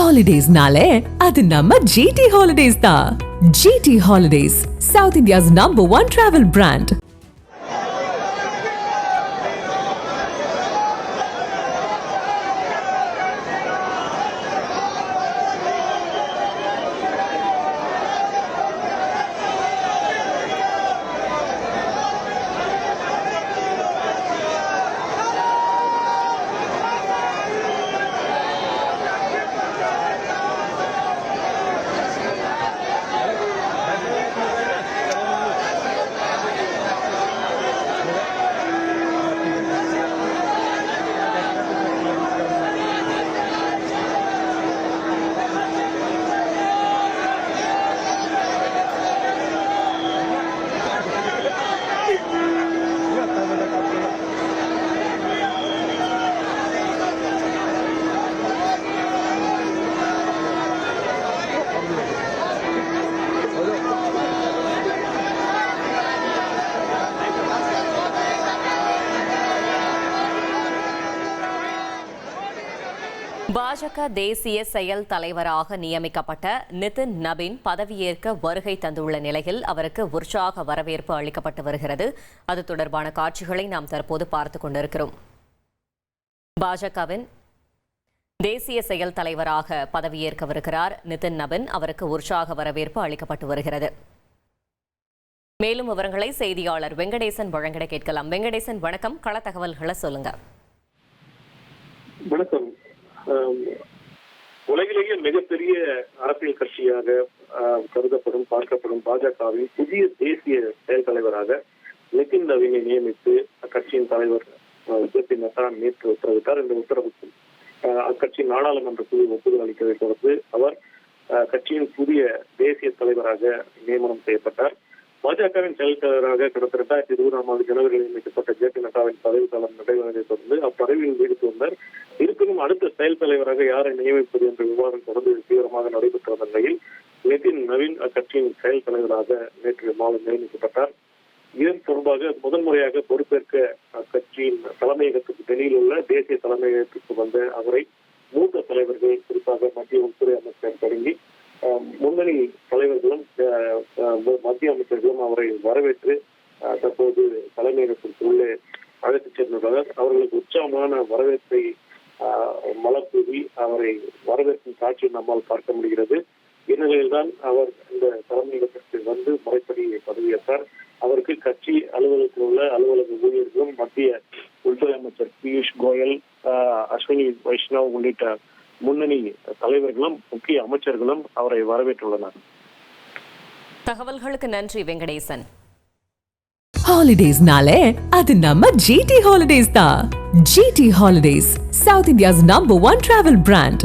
Holidays-nale, adu namma GT Holidays da. GT Holidays, South India's #1 travel brand. பாஜக தேசிய செயல் தலைவராக நியமிக்கப்பட்ட நிதின் நபீன் பதவியேற்க வருகை தந்துள்ள நிலையில் அவருக்கு உற்சாக வரவேற்பு அளிக்கப்பட்டு வருகிறது. அது தொடர்பான காட்சிகளை நாம் தற்போது பார்த்துக் கொண்டிருக்கிறோம். பாஜகவின் தேசிய செயல் தலைவராக பதவியேற்கவிருக்கிறார் நிதின் நபீன். அவருக்கு உற்சாக வரவேற்பு அளிக்கப்பட்டு வருகிறது. மேலும் விவரங்களை செய்தியாளர் வெங்கடேசன் வழங்கிட கேட்கலாம். வெங்கடேசன், வணக்கம். கள தகவல்களை சொல்லுங்க. வணக்கம். உலகிலேயே மிகப்பெரிய அரசியல் கட்சியாக கருதப்படும் பார்க்கப்படும் பாஜகவின் புதிய தேசிய செயல் தலைவராக நிதின் நவீனை நியமித்து அக்கட்சியின் தலைவர் ஜே.பி. நட்டா நேற்று உத்தரவிட்டார். இந்த உத்தரவுக்கு அக்கட்சியின் நாடாளுமன்ற குழு ஒப்புதல் அளிக்கதை தொடர்ந்து அவர் கட்சியின் புதிய தேசிய தலைவராக நியமனம் செய்யப்பட்டார். பாஜகவின் செயல் தலைவராக கடந்த 2020 ஜனவரியில் நியமிக்கப்பட்ட ஜே.பி. நட்டாவின் பதவிக்காலம் நிறைவேறதை தொடர்ந்து அப்பதவியில் நீடித்து வந்தார். இருப்பினும் அடுத்த செயல் தலைவராக யாரை நியமிப்பது என்ற விவாதம் தொடர்ந்து தீவிரமாக நடைபெற்று வந்த நிலையில் நிதின் நவீன் அக்கட்சியின் செயல் தலைவராக நேற்று மாலை நியமிக்கப்பட்டார். இதன் தொடர்பாக முதன்முறையாக பொறுப்பேற்க அக்கட்சியின் தலைமையகத்துக்கு வெளியில் உள்ள தேசிய தலைமையகத்துக்கு வந்த அவரை மூத்த தலைவர்கள், குறிப்பாக மத்திய உள்துறை அமைச்சர் தொடங்கி முன்னணி தலைவர்களும் மத்திய அமைச்சர்களும் அவரை வரவேற்று தற்போது தலைமையகத்திற்கு உள்ளே அழைத்துச் சென்றுள்ளனர். அவர்களுக்கு உற்சாகமான வரவேற்பை மலர் தூவி அவரை வரவேற்கும் காட்சியை நம்மால் பார்க்க முடிகிறது. இந்நிலையில்தான் அவர் இந்த தலைமையகத்திற்கு வந்து முறைப்படி பதவியேற்றார். அவருக்கு கட்சி அலுவலகத்தில் உள்ள அலுவலக ஊழியர்களும் மத்திய உள்துறை அமைச்சர் பியூஷ் கோயல், அஸ்வினி வைஷ்ணவ் உள்ளிட்ட முன்னணி தலைவர்களும் முக்கிய அமைச்சர்களும் அவரை வரவேற்றுள்ளனர். தகவல்களுக்கு நன்றி Venkatesan. Holidays-nale, adu namma GT Holidays da. GT Holidays, South India's #1 travel brand.